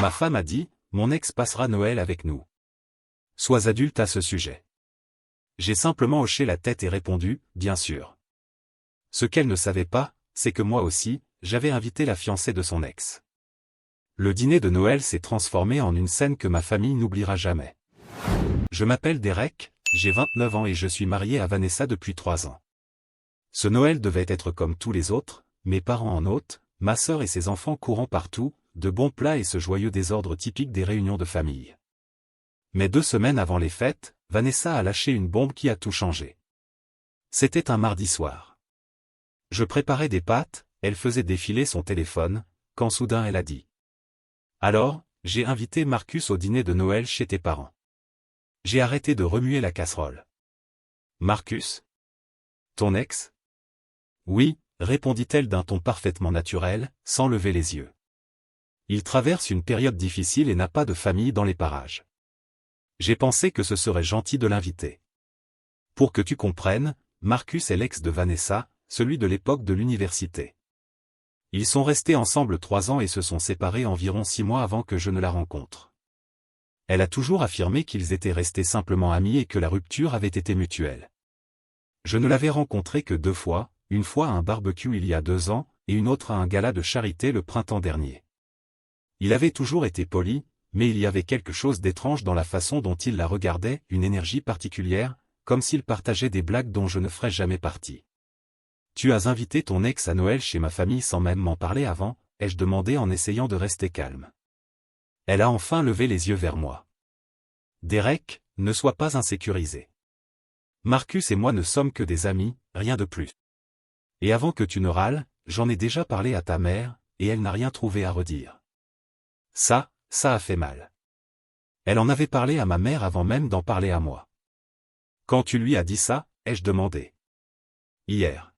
Ma femme a dit, mon ex passera Noël avec nous. Sois adulte à ce sujet. J'ai simplement hoché la tête et répondu, bien sûr. Ce qu'elle ne savait pas, c'est que moi aussi, j'avais invité la fiancée de son ex. Le dîner de Noël s'est transformé en une scène que ma famille n'oubliera jamais. Je m'appelle Derek, j'ai 29 ans et je suis marié à Vanessa depuis 3 ans. Ce Noël devait être comme tous les autres, mes parents en hôte, ma sœur et ses enfants courant partout, de bons plats et ce joyeux désordre typique des réunions de famille. Mais 2 semaines avant les fêtes, Vanessa a lâché une bombe qui a tout changé. C'était un mardi soir. Je préparais des pâtes, elle faisait défiler son téléphone, quand soudain elle a dit. Alors, j'ai invité Marcus au dîner de Noël chez tes parents. J'ai arrêté de remuer la casserole. Marcus? Ton ex? Oui, répondit-elle d'un ton parfaitement naturel, sans lever les yeux. Il traverse une période difficile et n'a pas de famille dans les parages. J'ai pensé que ce serait gentil de l'inviter. Pour que tu comprennes, Marcus est l'ex de Vanessa, celui de l'époque de l'université. Ils sont restés ensemble 3 ans et se sont séparés environ 6 mois avant que je ne la rencontre. Elle a toujours affirmé qu'ils étaient restés simplement amis et que la rupture avait été mutuelle. Je ne l'avais rencontré que 2 fois, une fois à un barbecue il y a 2 ans, et une autre à un gala de charité le printemps dernier. Il avait toujours été poli, mais il y avait quelque chose d'étrange dans la façon dont il la regardait, une énergie particulière, comme s'il partageait des blagues dont je ne ferais jamais partie. Tu as invité ton ex à Noël chez ma famille sans même m'en parler avant, ai-je demandé en essayant de rester calme. Elle a enfin levé les yeux vers moi. Derek, ne sois pas insécurisé. Marcus et moi ne sommes que des amis, rien de plus. Et avant que tu ne râles, j'en ai déjà parlé à ta mère, et elle n'a rien trouvé à redire. Ça a fait mal. Elle en avait parlé à ma mère avant même d'en parler à moi. Quand tu lui as dit ça, ai-je demandé. Hier.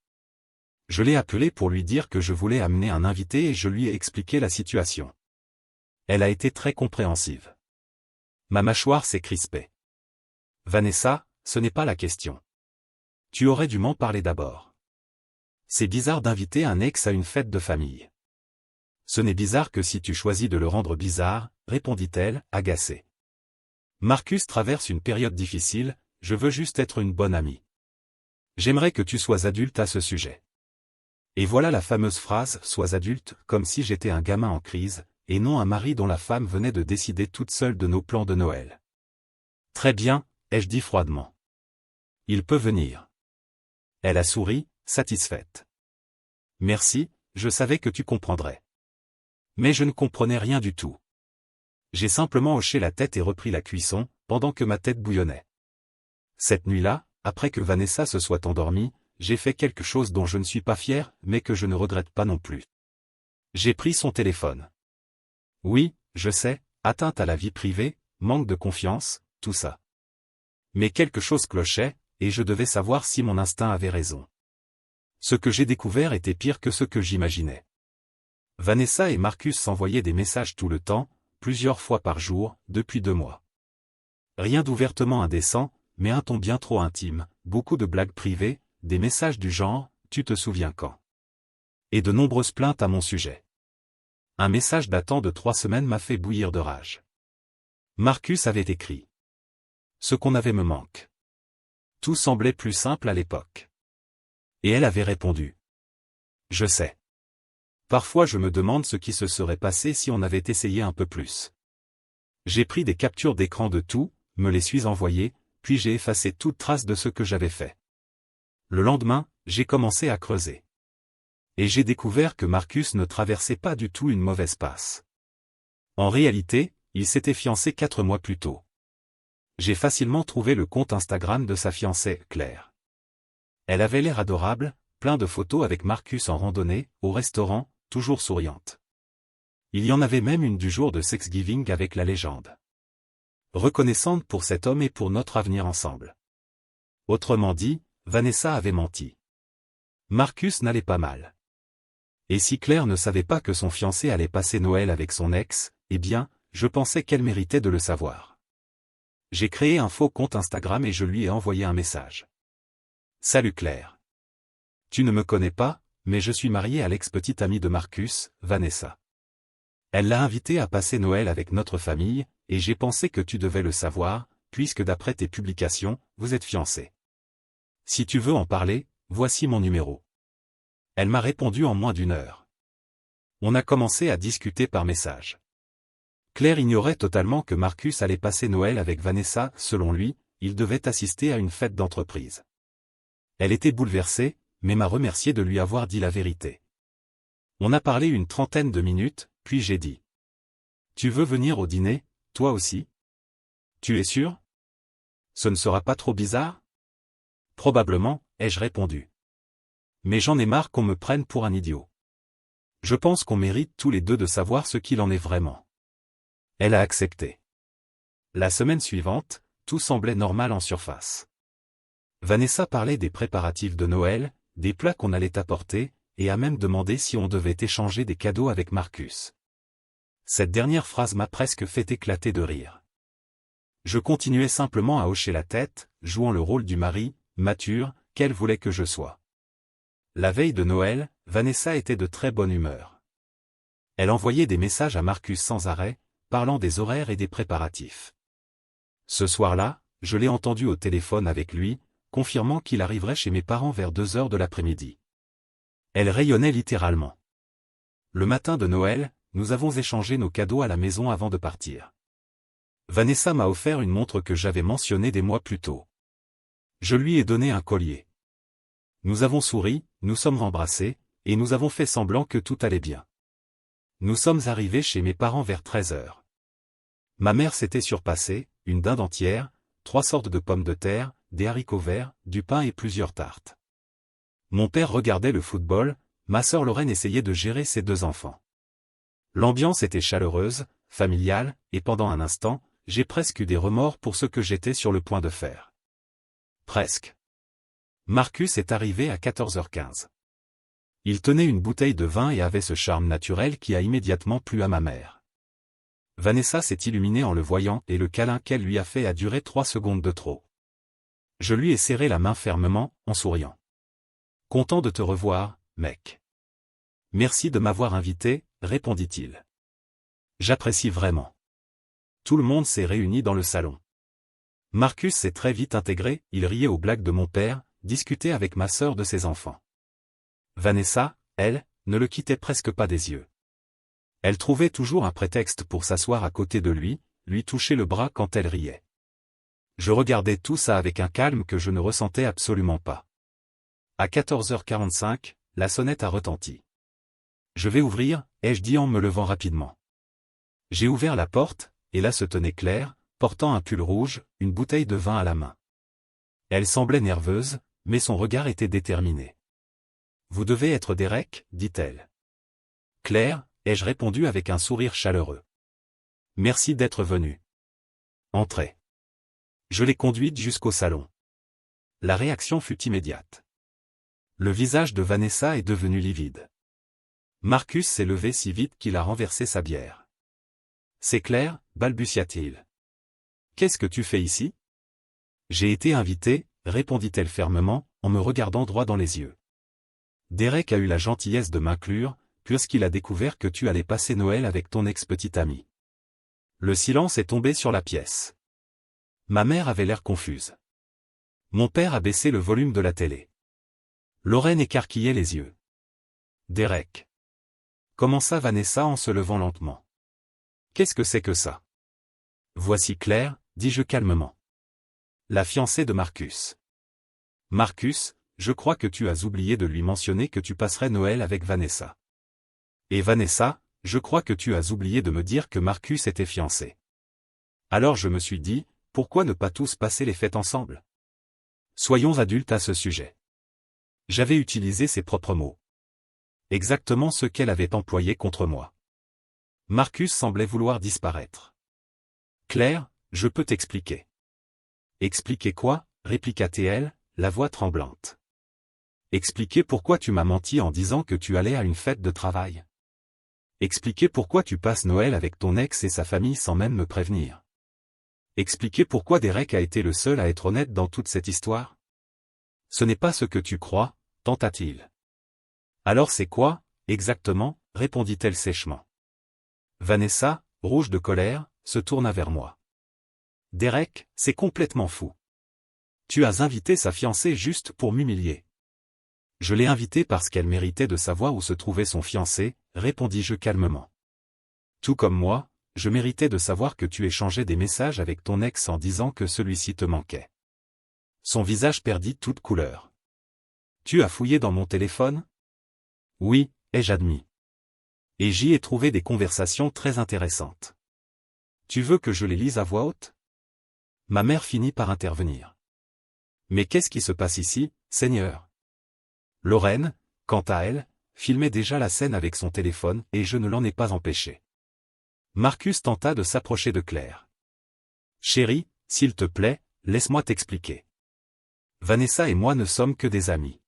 Je l'ai appelé pour lui dire que je voulais amener un invité et je lui ai expliqué la situation. Elle a été très compréhensive. Ma mâchoire s'est crispée. Vanessa, ce n'est pas la question. Tu aurais dû m'en parler d'abord. C'est bizarre d'inviter un ex à une fête de famille. Ce n'est bizarre que si tu choisis de le rendre bizarre, répondit-elle, agacée. Marcus traverse une période difficile, je veux juste être une bonne amie. J'aimerais que tu sois adulte à ce sujet. Et voilà la fameuse phrase « sois adulte » comme si j'étais un gamin en crise, et non un mari dont la femme venait de décider toute seule de nos plans de Noël. Très bien, ai-je dit froidement. Il peut venir. Elle a souri, satisfaite. Merci, je savais que tu comprendrais. Mais je ne comprenais rien du tout. J'ai simplement hoché la tête et repris la cuisson, pendant que ma tête bouillonnait. Cette nuit-là, après que Vanessa se soit endormie, j'ai fait quelque chose dont je ne suis pas fier, mais que je ne regrette pas non plus. J'ai pris son téléphone. Oui, je sais, atteinte à la vie privée, manque de confiance, tout ça. Mais quelque chose clochait, et je devais savoir si mon instinct avait raison. Ce que j'ai découvert était pire que ce que j'imaginais. Vanessa et Marcus s'envoyaient des messages tout le temps, plusieurs fois par jour, depuis 2 mois. Rien d'ouvertement indécent, mais un ton bien trop intime, beaucoup de blagues privées, des messages du genre « tu te souviens quand ?» et de nombreuses plaintes à mon sujet. Un message datant de 3 semaines m'a fait bouillir de rage. Marcus avait écrit. Ce qu'on avait me manque. Tout semblait plus simple à l'époque. Et elle avait répondu. Je sais. Parfois je me demande ce qui se serait passé si on avait essayé un peu plus. J'ai pris des captures d'écran de tout, me les suis envoyées, puis j'ai effacé toute trace de ce que j'avais fait. Le lendemain, j'ai commencé à creuser. Et j'ai découvert que Marcus ne traversait pas du tout une mauvaise passe. En réalité, il s'était fiancé 4 mois plus tôt. J'ai facilement trouvé le compte Instagram de sa fiancée, Claire. Elle avait l'air adorable, plein de photos avec Marcus en randonnée, au restaurant, toujours souriante. Il y en avait même une du jour de Thanksgiving avec la légende. Reconnaissante pour cet homme et pour notre avenir ensemble. Autrement dit, Vanessa avait menti. Marcus n'allait pas mal. Et si Claire ne savait pas que son fiancé allait passer Noël avec son ex, eh bien, je pensais qu'elle méritait de le savoir. J'ai créé un faux compte Instagram et je lui ai envoyé un message. Salut Claire. Tu ne me connais pas, mais je suis marié à l'ex-petite amie de Marcus, Vanessa. Elle l'a invité à passer Noël avec notre famille, et j'ai pensé que tu devais le savoir, puisque d'après tes publications, vous êtes fiancés. Si tu veux en parler, voici mon numéro. Elle m'a répondu en moins d'une heure. On a commencé à discuter par message. Claire ignorait totalement que Marcus allait passer Noël avec Vanessa, selon lui, il devait assister à une fête d'entreprise. Elle était bouleversée, mais m'a remercié de lui avoir dit la vérité. On a parlé une trentaine de minutes, puis j'ai dit. Tu veux venir au dîner, toi aussi? Tu es sûr? Ce ne sera pas trop bizarre? Probablement, ai-je répondu. Mais j'en ai marre qu'on me prenne pour un idiot. Je pense qu'on mérite tous les deux de savoir ce qu'il en est vraiment. Elle a accepté. La semaine suivante, tout semblait normal en surface. Vanessa parlait des préparatifs de Noël, des plats qu'on allait apporter, et a même demandé si on devait échanger des cadeaux avec Marcus. Cette dernière phrase m'a presque fait éclater de rire. Je continuais simplement à hocher la tête, jouant le rôle du mari, mature, qu'elle voulait que je sois. La veille de Noël, Vanessa était de très bonne humeur. Elle envoyait des messages à Marcus sans arrêt, parlant des horaires et des préparatifs. Ce soir-là, je l'ai entendu au téléphone avec lui, confirmant qu'il arriverait chez mes parents vers 2 heures de l'après-midi. Elle rayonnait littéralement. Le matin de Noël, nous avons échangé nos cadeaux à la maison avant de partir. Vanessa m'a offert une montre que j'avais mentionnée des mois plus tôt. Je lui ai donné un collier. Nous avons souri, nous sommes embrassés, et nous avons fait semblant que tout allait bien. Nous sommes arrivés chez mes parents vers 13 heures. Ma mère s'était surpassée, une dinde entière, 3 sortes de pommes de terre, des haricots verts, du pain et plusieurs tartes. Mon père regardait le football, ma sœur Lorraine essayait de gérer ses 2 enfants. L'ambiance était chaleureuse, familiale, et pendant un instant, j'ai presque eu des remords pour ce que j'étais sur le point de faire. Presque. Marcus est arrivé à 14h15. Il tenait une bouteille de vin et avait ce charme naturel qui a immédiatement plu à ma mère. Vanessa s'est illuminée en le voyant et le câlin qu'elle lui a fait a duré 3 secondes de trop. Je lui ai serré la main fermement, en souriant. Content de te revoir, mec. Merci de m'avoir invité, répondit-il. J'apprécie vraiment. Tout le monde s'est réuni dans le salon. Marcus s'est très vite intégré, il riait aux blagues de mon père, discutait avec ma sœur de ses enfants. Vanessa, elle, ne le quittait presque pas des yeux. Elle trouvait toujours un prétexte pour s'asseoir à côté de lui, lui toucher le bras quand elle riait. Je regardais tout ça avec un calme que je ne ressentais absolument pas. À 14h45, la sonnette a retenti. Je vais ouvrir, ai-je dit en me levant rapidement. J'ai ouvert la porte, et là se tenait Claire, portant un pull rouge, une bouteille de vin à la main. Elle semblait nerveuse, mais son regard était déterminé. Vous devez être Derek, dit-elle. Claire, ai-je répondu avec un sourire chaleureux. Merci d'être venu. Entrez. Je l'ai conduite jusqu'au salon. La réaction fut immédiate. Le visage de Vanessa est devenu livide. Marcus s'est levé si vite qu'il a renversé sa bière. C'est Claire, balbutia-t-il. Qu'est-ce que tu fais ici? J'ai été invité, répondit-elle fermement, en me regardant droit dans les yeux. Derek a eu la gentillesse de m'inclure, puisqu'il a découvert que tu allais passer Noël avec ton ex-petite amie. Le silence est tombé sur la pièce. Ma mère avait l'air confuse. Mon père a baissé le volume de la télé. Lorraine écarquillait les yeux. Derek. Commença Vanessa en se levant lentement. Qu'est-ce que c'est que ça? Voici Claire, dis-je calmement. La fiancée de Marcus. Marcus, je crois que tu as oublié de lui mentionner que tu passerais Noël avec Vanessa. Et Vanessa, je crois que tu as oublié de me dire que Marcus était fiancé. Alors je me suis dit, pourquoi ne pas tous passer les fêtes ensemble? Soyons adultes à ce sujet. J'avais utilisé ses propres mots. Exactement ce qu'elle avait employé contre moi. Marcus semblait vouloir disparaître. Claire, je peux t'expliquer. Expliquer quoi? Répliqua-t-elle, la voix tremblante. Expliquer pourquoi tu m'as menti en disant que tu allais à une fête de travail. Expliquer pourquoi tu passes Noël avec ton ex et sa famille sans même me prévenir. Expliquer pourquoi Derek a été le seul à être honnête dans toute cette histoire. Ce n'est pas ce que tu crois, tenta-t-il. Alors c'est quoi, exactement, répondit-elle sèchement. Vanessa, rouge de colère, se tourna vers moi. Derek, c'est complètement fou. Tu as invité sa fiancée juste pour m'humilier. Je l'ai invitée parce qu'elle méritait de savoir où se trouvait son fiancé, répondis-je calmement. Tout comme moi, je méritais de savoir que tu échangeais des messages avec ton ex en disant que celui-ci te manquait. Son visage perdit toute couleur. Tu as fouillé dans mon téléphone? Oui, ai-je admis. Et j'y ai trouvé des conversations très intéressantes. Tu veux que je les lise à voix haute? Ma mère finit par intervenir. Mais qu'est-ce qui se passe ici, Seigneur? Lorraine, quant à elle, filmait déjà la scène avec son téléphone et je ne l'en ai pas empêché. Marcus tenta de s'approcher de Claire. Chérie, s'il te plaît, laisse-moi t'expliquer. Vanessa et moi ne sommes que des amis.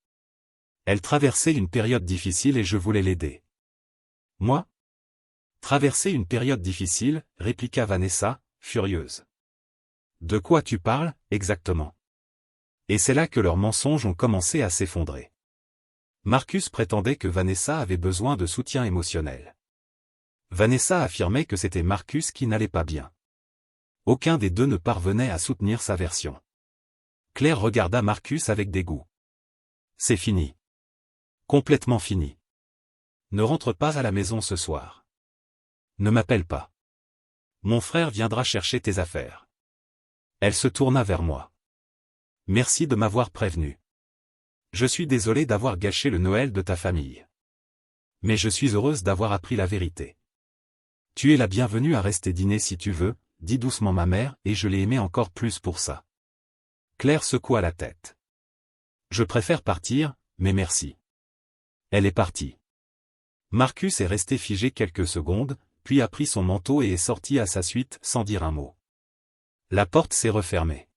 Elle traversait une période difficile et je voulais l'aider. Moi? Traverser une période difficile, répliqua Vanessa, furieuse. De quoi tu parles, exactement? Et c'est là que leurs mensonges ont commencé à s'effondrer. Marcus prétendait que Vanessa avait besoin de soutien émotionnel. Vanessa affirmait que c'était Marcus qui n'allait pas bien. Aucun des deux ne parvenait à soutenir sa version. Claire regarda Marcus avec dégoût. C'est fini. Complètement fini. Ne rentre pas à la maison ce soir. Ne m'appelle pas. Mon frère viendra chercher tes affaires. Elle se tourna vers moi. Merci de m'avoir prévenu. Je suis désolé d'avoir gâché le Noël de ta famille. Mais je suis heureuse d'avoir appris la vérité. Tu es la bienvenue à rester dîner si tu veux, dit doucement ma mère et je l'ai aimée encore plus pour ça. Claire secoua la tête. Je préfère partir, mais merci. Elle est partie. Marcus est resté figé quelques secondes, puis a pris son manteau et est sorti à sa suite sans dire un mot. La porte s'est refermée.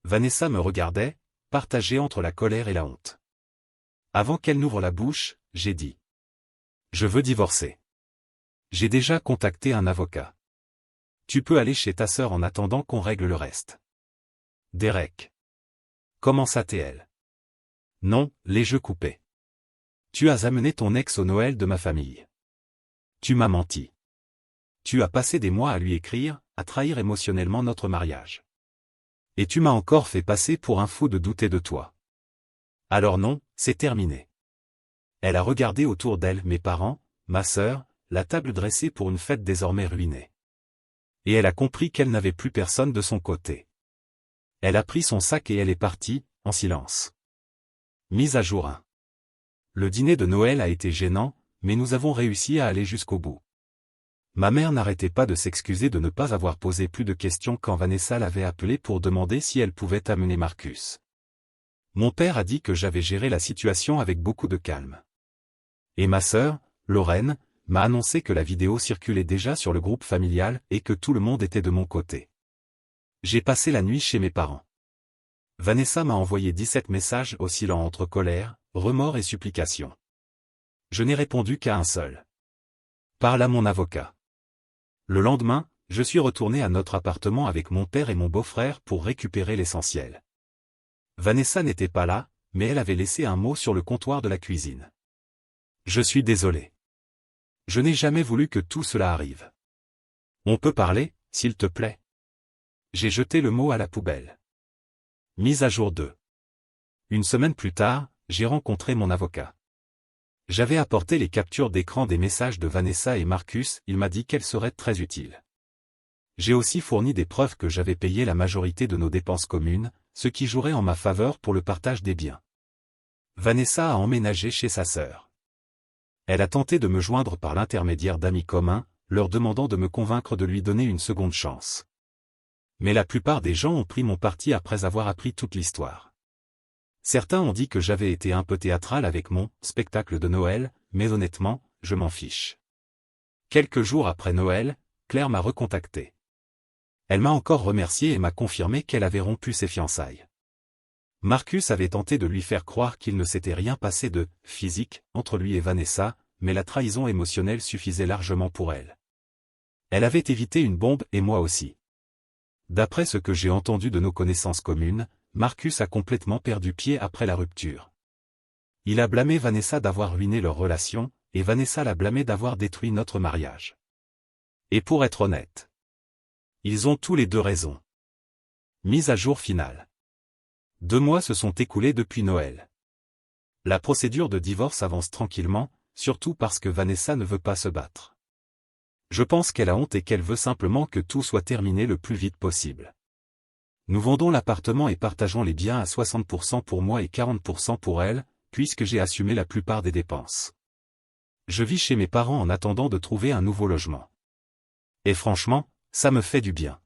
Vanessa me regardait, partagée entre la colère et la honte. Avant qu'elle n'ouvre la bouche, j'ai dit. Je veux divorcer. J'ai déjà contacté un avocat. Tu peux aller chez ta sœur en attendant qu'on règle le reste. Derek. Commença-t-elle. Non, les jeux coupés. Tu as amené ton ex au Noël de ma famille. Tu m'as menti. Tu as passé des mois à lui écrire, à trahir émotionnellement notre mariage. Et tu m'as encore fait passer pour un fou de douter de toi. Alors non, c'est terminé. Elle a regardé autour d'elle mes parents, ma sœur, la table dressée pour une fête désormais ruinée. Et elle a compris qu'elle n'avait plus personne de son côté. Elle a pris son sac et elle est partie, en silence. Mise à jour 1. Le dîner de Noël a été gênant, mais nous avons réussi à aller jusqu'au bout. Ma mère n'arrêtait pas de s'excuser de ne pas avoir posé plus de questions quand Vanessa l'avait appelée pour demander si elle pouvait amener Marcus. Mon père a dit que j'avais géré la situation avec beaucoup de calme. Et ma sœur, Lorraine, m'a annoncé que la vidéo circulait déjà sur le groupe familial et que tout le monde était de mon côté. J'ai passé la nuit chez mes parents. Vanessa m'a envoyé 17 messages oscillant entre colère, remords et supplication. Je n'ai répondu qu'à un seul. Parle à mon avocat. Le lendemain, je suis retourné à notre appartement avec mon père et mon beau-frère pour récupérer l'essentiel. Vanessa n'était pas là, mais elle avait laissé un mot sur le comptoir de la cuisine. Je suis désolé. Je n'ai jamais voulu que tout cela arrive. On peut parler, s'il te plaît? J'ai jeté le mot à la poubelle. Mise à jour 2. Une semaine plus tard, j'ai rencontré mon avocat. J'avais apporté les captures d'écran des messages de Vanessa et Marcus, il m'a dit qu'elles seraient très utiles. J'ai aussi fourni des preuves que j'avais payé la majorité de nos dépenses communes, ce qui jouerait en ma faveur pour le partage des biens. Vanessa a emménagé chez sa sœur. Elle a tenté de me joindre par l'intermédiaire d'amis communs, leur demandant de me convaincre de lui donner une seconde chance. Mais la plupart des gens ont pris mon parti après avoir appris toute l'histoire. Certains ont dit que j'avais été un peu théâtral avec mon spectacle de Noël, mais honnêtement, je m'en fiche. Quelques jours après Noël, Claire m'a recontacté. Elle m'a encore remercié et m'a confirmé qu'elle avait rompu ses fiançailles. Marcus avait tenté de lui faire croire qu'il ne s'était rien passé de « physique » entre lui et Vanessa, mais la trahison émotionnelle suffisait largement pour elle. Elle avait évité une bombe et moi aussi. D'après ce que j'ai entendu de nos connaissances communes, Marcus a complètement perdu pied après la rupture. Il a blâmé Vanessa d'avoir ruiné leur relation, et Vanessa l'a blâmé d'avoir détruit notre mariage. Et pour être honnête, ils ont tous les deux raison. Mise à jour finale. 2 mois se sont écoulés depuis Noël. La procédure de divorce avance tranquillement, surtout parce que Vanessa ne veut pas se battre. Je pense qu'elle a honte et qu'elle veut simplement que tout soit terminé le plus vite possible. Nous vendons l'appartement et partageons les biens à 60% pour moi et 40% pour elle, puisque j'ai assumé la plupart des dépenses. Je vis chez mes parents en attendant de trouver un nouveau logement. Et franchement, ça me fait du bien.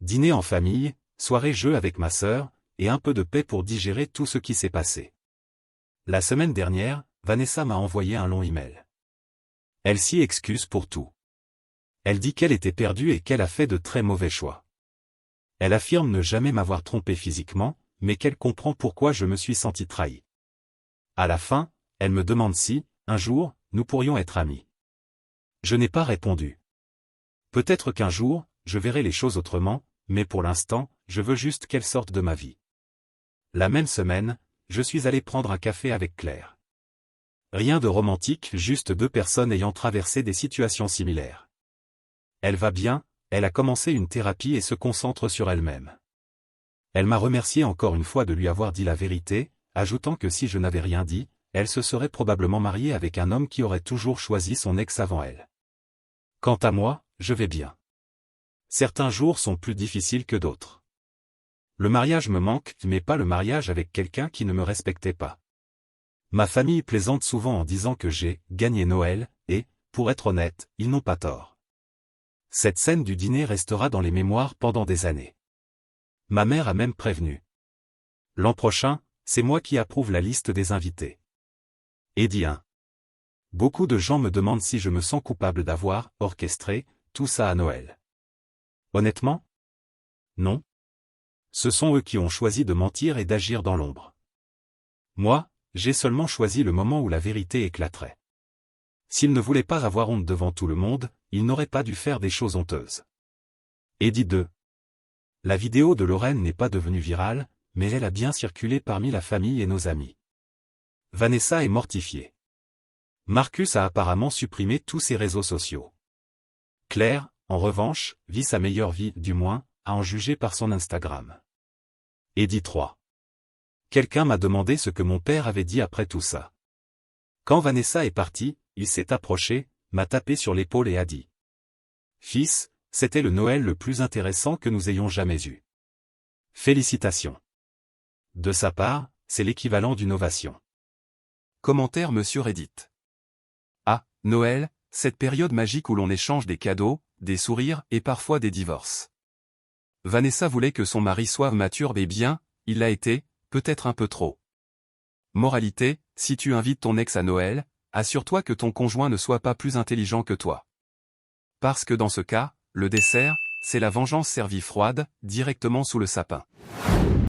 Dîner en famille, soirée jeu avec ma sœur, et un peu de paix pour digérer tout ce qui s'est passé. La semaine dernière, Vanessa m'a envoyé un long email. Elle s'y excuse pour tout. Elle dit qu'elle était perdue et qu'elle a fait de très mauvais choix. Elle affirme ne jamais m'avoir trompé physiquement, mais qu'elle comprend pourquoi je me suis senti trahi. À la fin, elle me demande si, un jour, nous pourrions être amis. Je n'ai pas répondu. Peut-être qu'un jour, je verrai les choses autrement, mais pour l'instant, je veux juste qu'elle sorte de ma vie. La même semaine, je suis allé prendre un café avec Claire. Rien de romantique, juste 2 personnes ayant traversé des situations similaires. Elle va bien, elle a commencé une thérapie et se concentre sur elle-même. Elle m'a remercié encore une fois de lui avoir dit la vérité, ajoutant que si je n'avais rien dit, elle se serait probablement mariée avec un homme qui aurait toujours choisi son ex avant elle. Quant à moi, je vais bien. Certains jours sont plus difficiles que d'autres. Le mariage me manque, mais pas le mariage avec quelqu'un qui ne me respectait pas. Ma famille plaisante souvent en disant que j'ai gagné Noël, et, pour être honnête, ils n'ont pas tort. Cette scène du dîner restera dans les mémoires pendant des années. Ma mère a même prévenu. L'an prochain, c'est moi qui approuve la liste des invités. Eddie 1. Beaucoup de gens me demandent si je me sens coupable d'avoir orchestré tout ça à Noël. Honnêtement? Non. Ce sont eux qui ont choisi de mentir et d'agir dans l'ombre. Moi, j'ai seulement choisi le moment où la vérité éclaterait. S'ils ne voulaient pas avoir honte devant tout le monde, ils n'auraient pas dû faire des choses honteuses. Eddie 2. La vidéo de Lorraine n'est pas devenue virale, mais elle a bien circulé parmi la famille et nos amis. Vanessa est mortifiée. Marcus a apparemment supprimé tous ses réseaux sociaux. Claire, en revanche, vit sa meilleure vie, du moins, à en juger par son Instagram. Eddie 3. Quelqu'un m'a demandé ce que mon père avait dit après tout ça. Quand Vanessa est partie, il s'est approché, m'a tapé sur l'épaule et a dit: « Fils, c'était le Noël le plus intéressant que nous ayons jamais eu. Félicitations. » De sa part, c'est l'équivalent d'une ovation. Commentaire Monsieur Reddit. Ah, Noël, cette période magique où l'on échange des cadeaux, des sourires et parfois des divorces. Vanessa voulait que son mari soit mature et bien, il l'a été, peut-être un peu trop. Moralité, si tu invites ton ex à Noël, assure-toi que ton conjoint ne soit pas plus intelligent que toi. Parce que dans ce cas, le dessert, c'est la vengeance servie froide, directement sous le sapin.